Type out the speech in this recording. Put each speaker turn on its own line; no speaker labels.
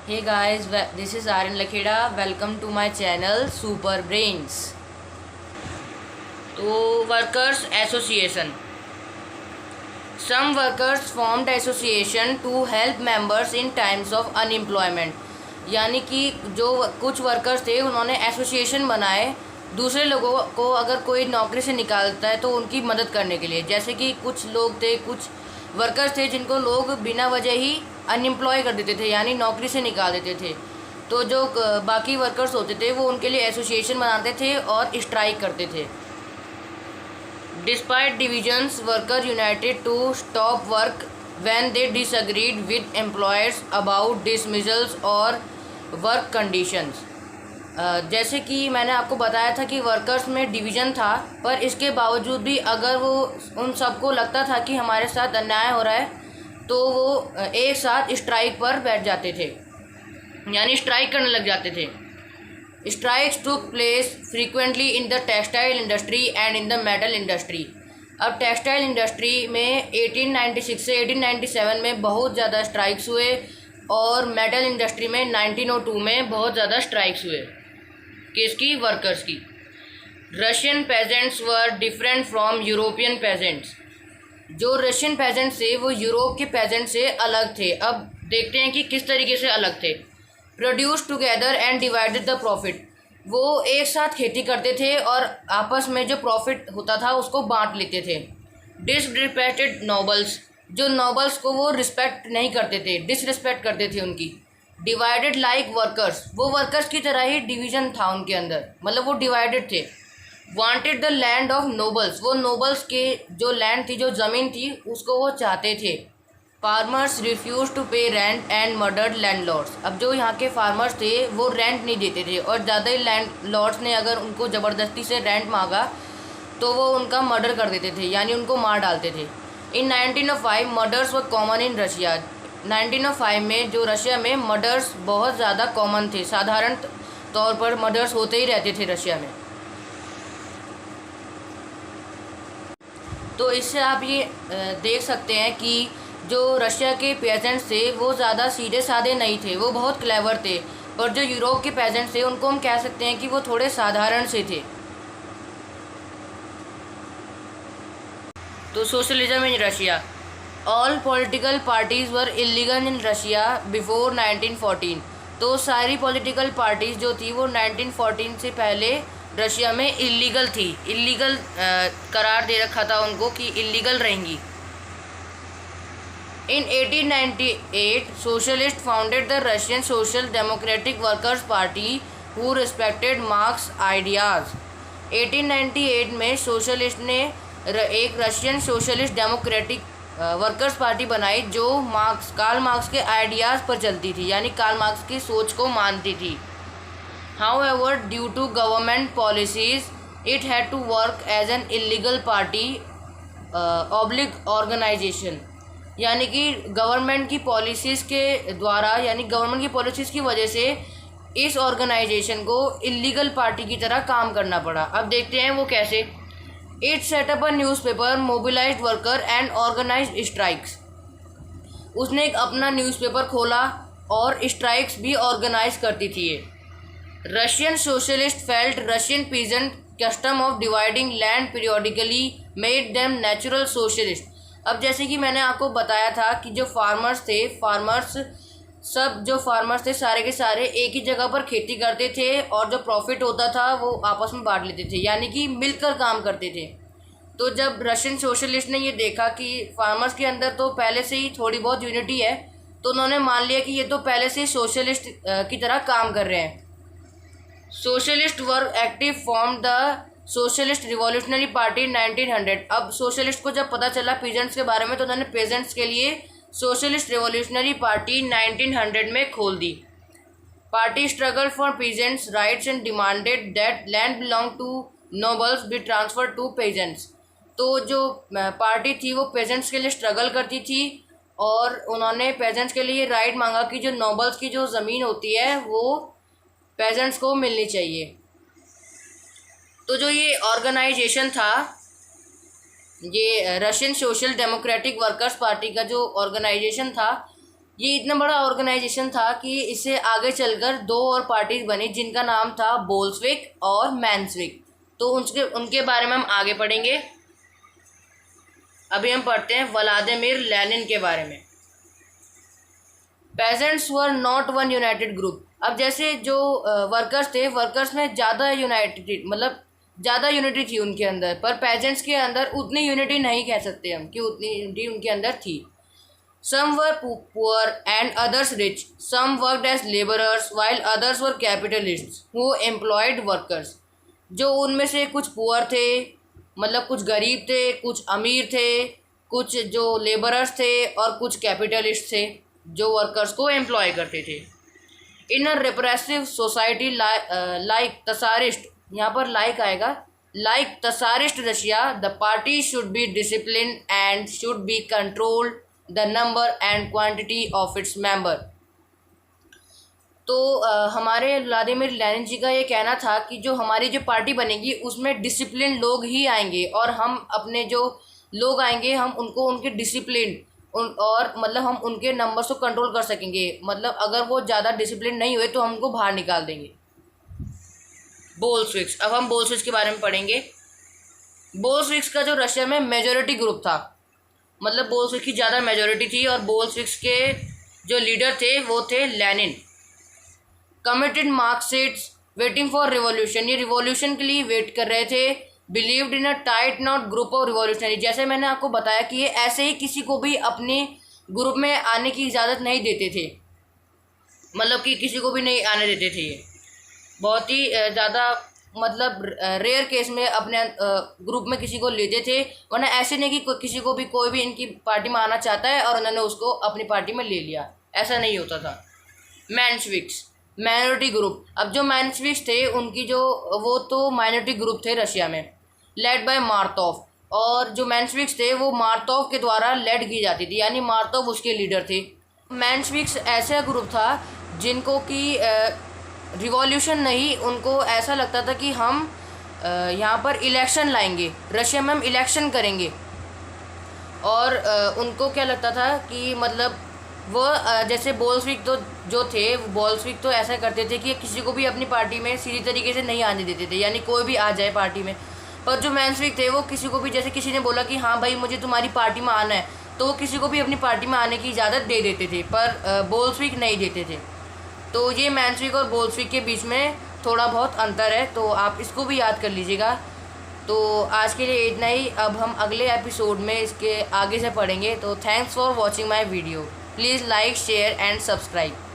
Hey guys, this is Aryan Lakheda. Welcome to my channel Super Brains. तो workers association, some workers formed association to help members in times of unemployment. यानी कि जो कुछ workers थे उन्होंने association बनाए दूसरे लोगों को अगर कोई नौकरी से निकालता है तो उनकी मदद करने के लिए। जैसे कि कुछ लोग थे, कुछ वर्कर्स थे जिनको लोग बिना वजह ही अनएम्प्लॉय कर देते थे, यानी नौकरी से निकाल देते थे। तो जो बाकी वर्कर्स होते थे वो उनके लिए एसोसिएशन बनाते थे और स्ट्राइक करते थे। Despite divisions, workers united to stop work when they disagreed with employers about dismissals और work conditions। जैसे कि मैंने आपको बताया था कि वर्कर्स में डिवीज़न था, पर इसके बावजूद भी अगर वो उन सबको लगता था कि हमारे साथ अन्याय हो रहा है तो वो एक साथ स्ट्राइक पर बैठ जाते थे, यानी स्ट्राइक करने लग जाते थे। Strikes took place frequently in the textile industry and in the metal industry। अब टेक्सटाइल इंडस्ट्री में 1896 से 1897 में बहुत ज़्यादा स्ट्राइक्स हुए और मेटल इंडस्ट्री में 1902 में बहुत ज़्यादा स्ट्राइक्स हुए। किसकी? वर्कर्स की। Russian pageants were different from European pageants. जो रशियन पेजेंट्स थे वो यूरोप के पेजेंट से अलग थे। अब देखते हैं कि किस तरीके से अलग थे। Produce together and divided the profit. वो एक साथ खेती करते थे और आपस में जो प्रॉफिट होता था उसको बांट लेते थे। Disrespected nobles. जो नोबल्स को वो रिस्पेक्ट नहीं करते थे, डिसरिस्पेक्ट करते थे उनकी। Divided like workers. वो वर्कर्स की तरह ही डिवीज़न था उनके अंदर, मतलब वो डिवाइडेड थे। Wanted the land of nobles. वो नोबल्स के जो लैंड थी, जो ज़मीन थी, उसको वो चाहते थे। फार्मर्स रिफ्यूज टू पे रेंट एंड मर्डर्ड लैंडलॉर्ड्स। अब जो यहाँ के फार्मर्स थे वो रेंट नहीं देते थे और ज़्यादा ही लैंडलॉर्ड्स ने अगर उनको ज़बरदस्ती से रेंट मांगा तो वो उनका मर्डर कर देते थे, यानी उनको मार डालते थे। इन 1905 murders were common in Russia. 1905 में जो रशिया में मर्डर्स बहुत ज़्यादा कॉमन थे, साधारण तौर पर मर्डर्स होते ही रहते थे रशिया में। तो इससे आप ये देख सकते हैं कि जो रशिया के पेजेंट्स थे वो ज़्यादा सीधे साधे नहीं थे, वो बहुत क्लेवर थे। और जो यूरोप के पेजेंट्स थे उनको हम कह सकते हैं कि वो थोड़े साधारण से थे। तो socialism in Russia. All political parties were illegal in Russia before 1914। तो सारी पॉलिटिकल पार्टीज़ जो थी वो 1914 से पहले रशिया में इलीगल थी। इलीगल करार दे रखा था उनको कि इलीगल रहेंगी। In 1898, socialists founded the Russian Social Democratic Workers Party, who respected Marx ideas। 1898 में सोशलिस्ट ने एक Russian socialist democratic workers party बनाई जो कार्ल मार्क्स के आइडियाज़ पर चलती थी, यानी कार्ल मार्क्स की सोच को मानती थी। However, due to government policies, it had to work as an illegal party oblique organization। यानी कि गवर्नमेंट की पॉलिसीज़ के द्वारा, यानी गवर्नमेंट की पॉलिसीज़ की वजह से इस ऑर्गेनाइजेशन को इलीगल पार्टी की तरह काम करना पड़ा। अब देखते हैं वो कैसे। It set up a newspaper, mobilised worker and organised strikes. उसने एक अपना न्यूज़पेपर खोला और स्ट्राइक्स भी ऑर्गेनाइज करती थी ये। Russian socialist felt Russian peasant custom of dividing land periodically made them natural socialist. अब जैसे कि मैंने आपको बताया था कि जो फार्मर्स थे सारे के सारे एक ही जगह पर खेती करते थे और जो प्रॉफिट होता था वो आपस में बांट लेते थे, यानी कि मिलकर काम करते थे। तो जब रशियन सोशलिस्ट ने ये देखा कि फार्मर्स के अंदर तो पहले से ही थोड़ी बहुत यूनिटी है, तो उन्होंने मान लिया कि ये तो पहले से ही सोशलिस्ट की तरह काम कर रहे हैं। Socialist were active form the socialist revolutionary party 1900। अब सोशलिस्ट को जब पता चला पीजेंट्स के बारे में तो उन्होंने पेजेंट्स के लिए सोशलिस्ट रिवॉल्यूशनरी पार्टी 1900 में खोल दी। Party struggle for peasants rights and demanded that land belong to nobles be transfer to peasants. तो जो पार्टी थी वो पेजेंट्स के लिए स्ट्रगल करती थी और उन्होंने पेजेंट्स के लिए राइट मांगा कि जो नोबल्स की जो ज़मीन होती है वो पेजेंट्स को मिलनी चाहिए। तो जो ये ऑर्गेनाइजेशन था, ये Russian social democratic workers party का जो ऑर्गेनाइजेशन था, ये इतना बड़ा ऑर्गेनाइजेशन था कि इससे आगे चलकर दो और पार्टीज बनी जिनका नाम था बोल्शेविक और मेंशेविक। तो उनके बारे में हम आगे पढ़ेंगे। अभी हम पढ़ते हैं व्लादिमीर लेनिन के बारे में। Pageants were not one United group. अब जैसे जो वर्कर्स थे, वर्कर्स में ज़्यादा यूनाइटेड, मतलब ज़्यादा यूनिटी थी उनके अंदर, पर पेजेंट्स के अंदर उतनी यूनिटी नहीं कह सकते हम कि उतनी यूनिटी उनके अंदर थी। Some were poor and others rich, some worked as labourers while others were capitalists who employed workers. जो उनमें से कुछ पुअर थे, मतलब कुछ गरीब थे, कुछ अमीर थे, कुछ जो लेबरर्स थे और कुछ कैपिटलिस्ट थे जो वर्कर्स को एम्प्लॉय करते थे। In a repressive society like tsarist, यहाँ पर लाइक आएगा, like tsarist Russia, the party should be discipline and should be controlled the number and quantity of its member. तो हमारे व्लादिमीर लेनिन जी का ये कहना था कि जो हमारी जो पार्टी बनेगी उसमें डिसिप्लिन लोग ही आएंगे और हम अपने जो लोग आएंगे हम उनको उनके डिसिप्लिन और मतलब हम उनके नंबर्स को कंट्रोल कर सकेंगे। मतलब अगर वो ज़्यादा डिसिप्लिन नहीं हुए तो हम उनको बाहर निकाल देंगे। बोल्शेविक्स, अब हम बोल्शेविक्स के बारे में पढ़ेंगे। बोल्शेविक्स का जो रशिया में मेजॉरिटी ग्रुप था, मतलब बोल्शेविक्स की ज़्यादा मेजॉरिटी थी और बोल्शेविक्स के जो लीडर थे वो थे Lenin. Committed Marxists waiting for revolution, ये रिवॉल्यूशन के लिए वेट कर रहे थे। Believed in a tight knit group of revolutionary, जैसे मैंने आपको बताया कि ये ऐसे ही किसी को भी अपने ग्रुप में आने की इजाज़त नहीं देते थे, मतलब कि किसी को भी नहीं आने देते थे। ये बहुत ही ज़्यादा मतलब रेयर केस में अपने ग्रुप में किसी को लेते थे, वरना ऐसे नहीं कि किसी को भी कोई भी इनकी पार्टी में आना चाहता है और उन्होंने उसको अपनी पार्टी में ले लिया, ऐसा नहीं होता था। मेंशेविक्स, माइनॉरिटी ग्रुप। अब जो मेंशेविक्स थे उनकी जो वो तो माइनॉरिटी ग्रुप थे रशिया में, लेड बाय मार्तोव, और जो मेंशेविक्स थे वो मार्तोव के द्वारा लेड की जाती थी, यानी मार्तोव उसके लीडर थे। मेंशेविक्स ऐसा ग्रुप था जिनको कि रिवॉल्यूशन नहीं, उनको ऐसा लगता था कि हम यहाँ पर इलेक्शन लाएंगे, रशिया में हम इलेक्शन करेंगे। और उनको क्या लगता था कि मतलब वो जैसे बोल्शेविक तो जो थे, बोल्शेविक तो ऐसा करते थे कि किसी को भी अपनी पार्टी में सीधी तरीके से नहीं आने देते थे, यानी कोई भी आ जाए पार्टी में। पर जो मेंशेविक थे वो किसी को भी, जैसे किसी ने बोला कि हाँ भाई मुझे तुम्हारी पार्टी में आना है, तो वो किसी को भी अपनी पार्टी में आने की इजाज़त दे देते थे, पर बोल्शेविक नहीं देते थे। तो ये मेंशेविक और बोल्शेविक के बीच में थोड़ा बहुत अंतर है, तो आप इसको भी याद कर लीजिएगा। तो आज के लिए इतना ही, अब हम अगले एपिसोड में इसके आगे से पढ़ेंगे। तो thanks for watching my video, please like share and subscribe.